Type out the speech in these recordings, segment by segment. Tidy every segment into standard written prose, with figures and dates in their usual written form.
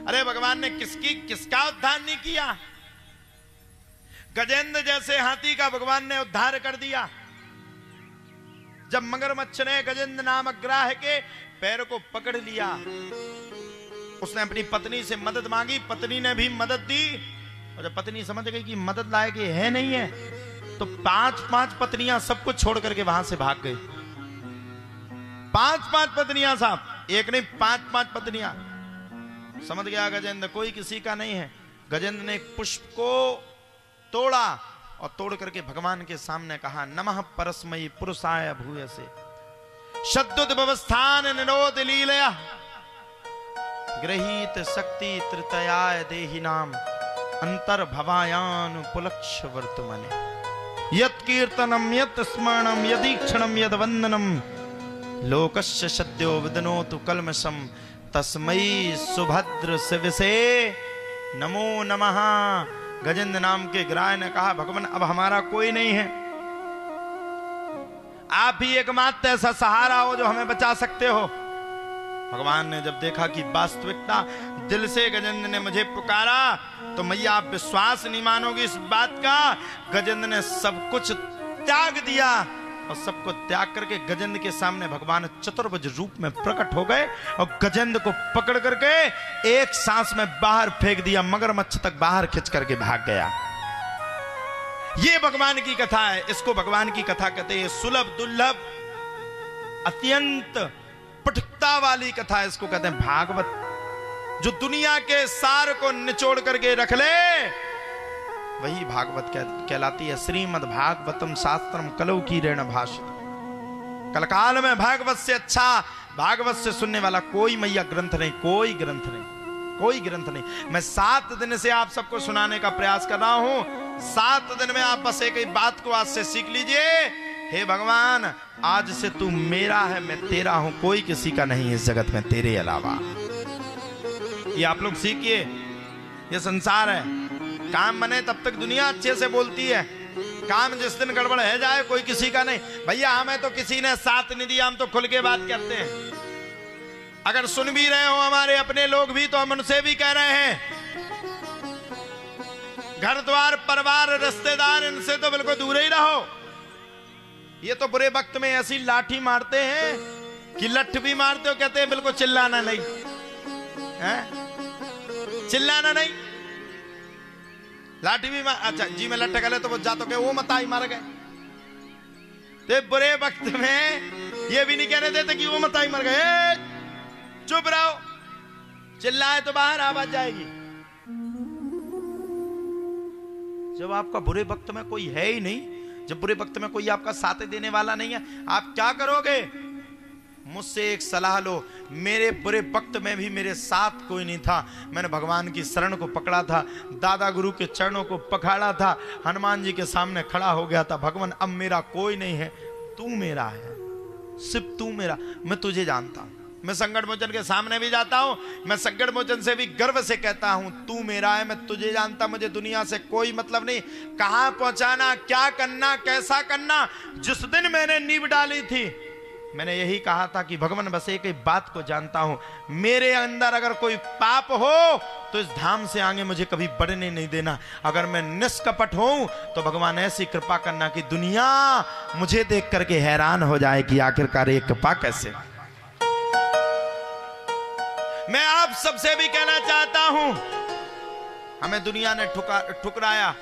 अरे भगवान ने किसका उद्धार नहीं किया? गजेंद्र जैसे हाथी का भगवान ने उद्धार कर दिया। जब मगरमच्छ ने गजेंद्र नामक ग्राह के पैर को पकड़ लिया, उसने अपनी पत्नी से मदद मांगी, पत्नी ने भी मदद दी। और जब पत्नी समझ गई कि मदद लायक है नहीं है, तो पांच पत्नियां सब कुछ छोड़ करके वहां से भाग गई। पांच पत्नियां साहब, एक नहीं पांच पत्नियां। समझ गया गजेंद्र कोई किसी का नहीं है। गजेंद्र ने एक पुष्प को तोड़ा और तोड़ करके भगवान के सामने कहा, नमः परस्मयी पुरुषाय भूयसे शद्दुद्भवस्थान निरोध लीलया गृहीत शक्ति तृतयाय देहि नाम अंतर भवायान पुलक्ष वर्तमने यत् कीर्तनम यत् स्मरणम यदीक्षणम यद वंदनम लोकस्य सद्यो विदनोतु कल्मषम तस्मै सुभद्र शिवसे नमो नमः। गजेंद्र नाम के ग्राह ने कहा, भगवान अब हमारा कोई नहीं है, आप ही एकमात्र ऐसा सहारा हो जो हमें बचा सकते हो। भगवान ने जब देखा कि वास्तविकता दिल से गजेंद्र ने मुझे पुकारा, तो मैया आप विश्वास नहीं मानोगे इस बात का, गजेंद्र ने सब कुछ त्याग दिया और सबको त्याग करके गजेंद्र के सामने भगवान चतुर्भुज रूप में प्रकट हो गए और गजेंद्र को पकड़ करके एक सांस में बाहर फेंक दिया, मगरमच्छ तक बाहर खींच करके भाग गया। ये भगवान की कथा है, इसको भगवान की कथा कहते हैं। सुलभ दुर्लभ अत्यंत पटुकता वाली कथा, इसको कहते हैं भागवत। जो दुनिया के सार को निचोड़ करके रख ले वही भागवत कहलाती है। श्रीमद् भागवतम शास्त्रम कलौ कीरेण भाषित। कलकाल में भागवत से अच्छा, भागवत से सुनने वाला कोई मैया ग्रंथ नहीं, कोई ग्रंथ नहीं, कोई ग्रंथ नहीं। मैं 7 दिन से आप सबको सुनाने का प्रयास कर रहा हूं। 7 दिन में आप बस एक ही बात को आज से सीख लीजिए, हे भगवान आज से तू मेरा है, मैं तेरा हूं, कोई किसी का नहीं इस जगत में तेरे अलावा। ये आप लोग सीखिए। ये संसार है, काम बने तब तक दुनिया अच्छे से बोलती है, काम जिस दिन गड़बड़ है जाए कोई किसी का नहीं। भैया हमें तो किसी ने साथ नहीं दिया, हम तो खुल के बात करते हैं। अगर सुन भी रहे हो हमारे अपने लोग भी, तो हम उनसे भी कह रहे हैं, घर द्वार परिवार रिश्तेदार इनसे तो बिल्कुल दूर ही रहो। ये तो बुरे वक्त में ऐसी लाठी मारते हैं कि लठ भी मारते हो, कहते हैं बिल्कुल चिल्लाना नहीं है, चिल्लाना नहीं, लाठी भी मार, अच्छा जी में लठ गले तो वो जातो के वो मताई मार गए। तो बुरे वक्त में ये भी नहीं कहने देते कि वो मताई मर गए, चुप रहो, चिल्लाए तो बाहर आवाज जाएगी। जब आपका बुरे वक्त में कोई है ही नहीं, जब बुरे वक्त में कोई आपका साथ देने वाला नहीं है, आप क्या करोगे? मुझसे एक सलाह लो। मेरे बुरे वक्त में भी मेरे साथ कोई नहीं था, मैंने भगवान की शरण को पकड़ा था, दादा गुरु के चरणों को पकड़ा था, हनुमान जी के सामने खड़ा हो गया था, भगवान अब मेरा कोई नहीं है, तू मेरा है, सिर्फ तू मेरा, मैं तुझे जानता हूं। मैं संकट मोचन के सामने भी जाता हूं, मैं संकट मोचन से भी गर्व से कहता हूं, तू मेरा है, मैं तुझे जानता, मुझे दुनिया से कोई मतलब नहीं। कहां पहुंचाना, क्या करना, कैसा करना, जिस दिन मैंने नींव डाली थी मैंने यही कहा था कि भगवान बस एक ही बात को जानता हूं, मेरे अंदर अगर कोई पाप हो तो इस धाम से आगे मुझे कभी बढ़ने नहीं देना। अगर मैं निष्कपट हूं तो भगवान ऐसी कृपा करना कि दुनिया मुझे देख करके हैरान हो जाए कि आखिरकार ये कृपा कैसे। मैं आप सबसे भी कहना चाहता हूं, हमें दुनिया ने ठुकराया,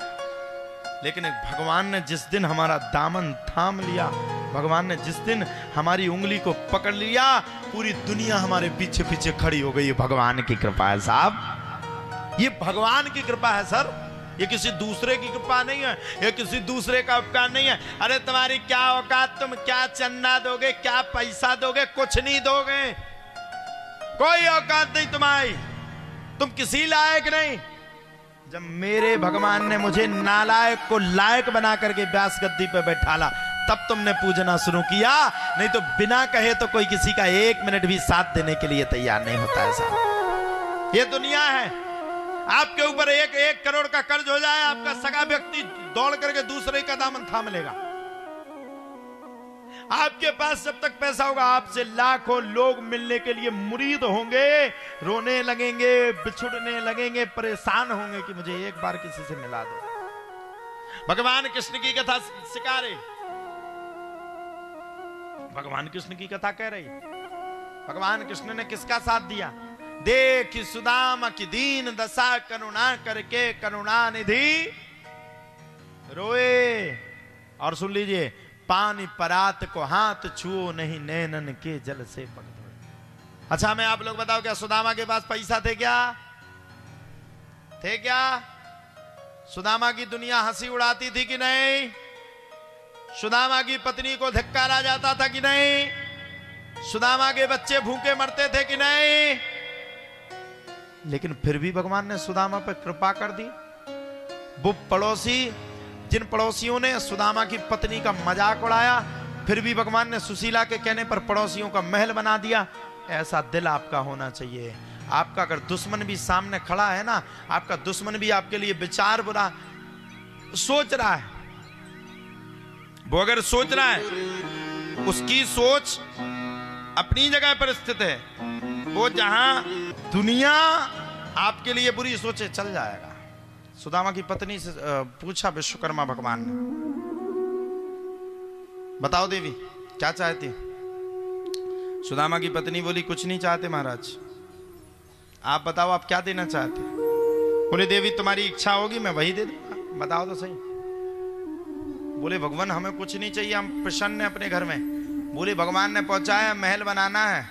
लेकिन भगवान ने जिस दिन हमारा दामन थाम लिया, भगवान ने जिस दिन हमारी उंगली को पकड़ लिया, पूरी दुनिया हमारे पीछे पीछे खड़ी हो गई। ये भगवान की कृपा है साहब, ये भगवान की कृपा है सर, ये किसी दूसरे की कृपा नहीं है, ये किसी दूसरे का उपकार नहीं है। अरे तुम्हारी क्या औकात, तुम क्या चंदा दोगे, क्या पैसा दोगे, कुछ नहीं दोगे, कोई औकात नहीं तुम्हारी, तुम किसी लायक नहीं। जब मेरे भगवान ने मुझे नालायक को लायक बना करके व्यास गद्दी पे बैठाला, तब तुमने पूजना शुरू किया, नहीं तो बिना कहे तो कोई किसी का 1 मिनट भी साथ देने के लिए तैयार नहीं होता है साहब। ये दुनिया है, आपके ऊपर 1 करोड़ का कर्ज हो जाए, आपका सगा व्यक्ति दौड़ करके दूसरे का दामन थाम लेगा। आपके पास जब तक पैसा होगा, आपसे लाखों लोग मिलने के लिए मुरीद होंगे, रोने लगेंगे, बिछुड़ने लगेंगे, परेशान होंगे कि मुझे एक बार किसी से मिला दो। भगवान कृष्ण की कथा सिखा रही, भगवान कृष्ण की कथा कह रही। भगवान कृष्ण ने किसका साथ दिया? देख सुदामा की दीन दशा, करुणा करके करुणा निधि रोए। और सुन लीजिए, पानी परात को हाथ छुओ नहीं, नैनन के जल से पग धोए। अच्छा मैं आप लोग बताओ, क्या सुदामा के पास पैसा थे क्या? थे क्या? सुदामा की दुनिया हंसी उड़ाती थी कि नहीं? सुदामा की पत्नी को धिक्कारा जाता था कि नहीं? सुदामा के बच्चे भूखे मरते थे कि नहीं? लेकिन फिर भी भगवान ने सुदामा पर कृपा कर दी। वो पड़ोसी, जिन पड़ोसियों ने सुदामा की पत्नी का मजाक उड़ाया, फिर भी भगवान ने सुशीला के कहने पर पड़ोसियों का महल बना दिया। ऐसा दिल आपका होना चाहिए। आपका अगर दुश्मन भी सामने खड़ा है ना, आपका दुश्मन भी आपके लिए विचार बुरा सोच रहा है, वो अगर सोच रहा है, उसकी सोच अपनी जगह पर स्थित है। वो जहां दुनिया आपके लिए बुरी सोचे, चल जाएगा। सुदामा की पत्नी से पूछा विश्वकर्मा भगवान ने, बताओ देवी क्या चाहती? सुदामा की पत्नी बोली, कुछ नहीं चाहते महाराज, आप बताओ आप क्या देना चाहते? बोले देवी तुम्हारी इच्छा होगी मैं वही दे दूंगा, बताओ तो सही। बोले भगवान हमें कुछ नहीं चाहिए, हम प्रसन्न हैं अपने घर में। बोले भगवान ने पहुंचाया, महल बनाना है।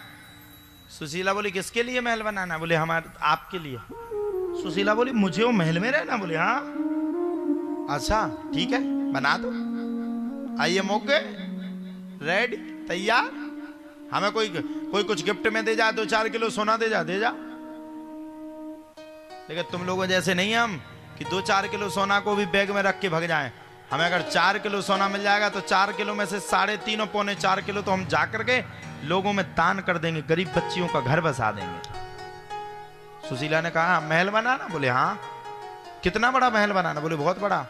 सुशीला बोली किसके लिए महल बनाना? बोले हमारे आपके लिए। सुशीला बोली मुझे वो महल में रहना? बोले हाँ। अच्छा ठीक है बना दो, आइए मौके रेडी तैयार। हमें कोई कुछ गिफ्ट में दे जा, 2-4 किलो सोना दे जा, दे जा। लेकिन तुम लोगों जैसे नहीं हम कि 2-4 किलो सोना को भी बैग में रख के भाग जाएं। हमें अगर 4 किलो सोना मिल जाएगा तो 4 किलो में से 3.5 पौने 4 किलो तो हम जा करके लोगों में दान कर देंगे, गरीब बच्चियों का घर बसा देंगे। सुशीला ने कहा महल बनाना? बोले हाँ। कितना बड़ा महल बनाना? बोले बहुत बड़ा।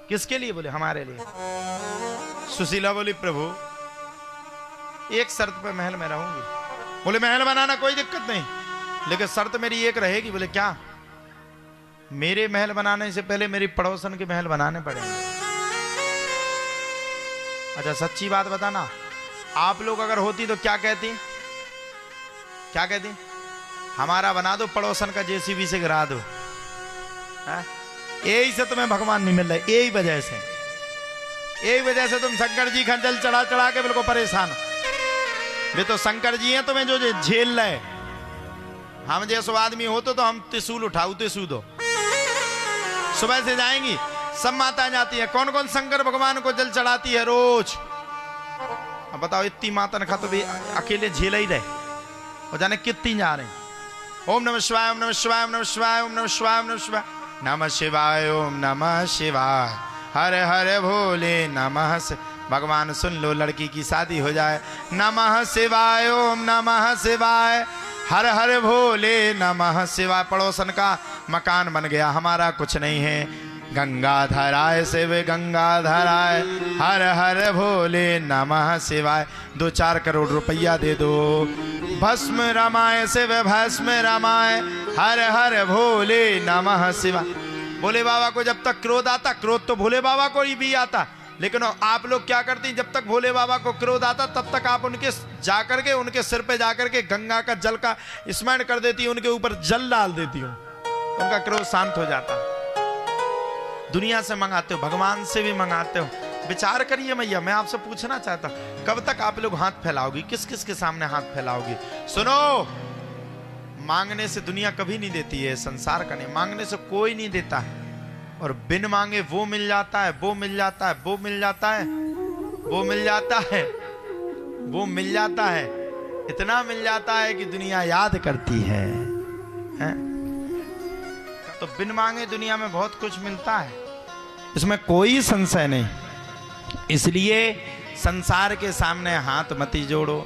किसके लिए? बोले हमारे लिए। सुशीला बोली प्रभु एक शर्त पे महल में रहूंगी। बोले महल बनाना कोई दिक्कत नहीं, लेकिन शर्त मेरी एक रहेगी। बोले क्या? मेरे महल बनाने से पहले मेरी पड़ोसन के महल बनाने पड़ेंगे। अच्छा सच्ची बात बताना, आप लोग अगर होती तो क्या कहती? क्या कहती? हमारा बना दो, पड़ोसन का जेसीबी से गिरा दो। यही से तुम्हें भगवान नहीं मिल रहा, यही वजह से, यही वजह से तुम शंकर जी का जल चढ़ा चढ़ा के बिल्कुल परेशान हो। वे तो शंकर जी हैं तुम्हें जो झेल रहे। हम जैसे आदमी होते तो हम त्रिशूल उठाओ, त्रिशूल दो। सुबह से जाएंगी सब माता जाती है। कौन कौन शंकर भगवान को जल चढ़ाती है रोज? अब बताओ इतनी माता ने खा तो भी अकेले झेल ही रहे, और जाने कितनी जा रहे हैं। ओम नमः शिवाय, ओम नमः शिवाय, ओम नमः शिवाय, ओम नमः शिवाय, ओम नमः शिवाय, नमः शिवाय, ओम नमः शिवाय, हर हर भोले नमः। भगवान सुन लो, लड़की की शादी हो जाए। नमः शिवाय, ओम नमः शिवाय, हर हर भोले नमः शिवाय। पड़ोसन का मकान बन गया, हमारा कुछ नहीं है। गंगाधराय शिव गंगाधराय, हर हर भोले नमः शिवाय। 2-4 करोड़ रुपया दे दो। भस्म रमाय शिव भस्म रमाय, हर हर भोले नमः शिवाय। भोले बाबा को जब तक क्रोध आता, क्रोध तो भोले बाबा को ही भी आता, लेकिन आप लोग क्या करते हैं, जब तक भोले बाबा को क्रोध आता तब तक आप उनके जाकर के उनके सिर पे जाकर के गंगा का जल का स्मरण कर देती हूँ, उनके ऊपर जल डाल देती हूँ, उनका क्रोध शांत हो जाता। दुनिया से मंगाते हो, भगवान से भी मंगाते हो। विचार करिए मैया, मैं आपसे पूछना चाहता कब तक आप लोग हाथ फैलाओगी? किस किस के सामने हाथ फैलाओगी? सुनो, मांगने से दुनिया कभी नहीं देती है, संसार का नहीं, मांगने से कोई नहीं देता है। और बिन मांगे वो मिल जाता है, वो मिल जाता है, वो मिल जाता है, वो मिल जाता है, वो मिल जाता है, इतना मिल जाता है कि दुनिया याद करती है, हैं? तो बिन मांगे दुनिया में बहुत कुछ मिलता है, इसमें कोई संशय नहीं। इसलिए संसार के सामने हाथ मत जोड़ो।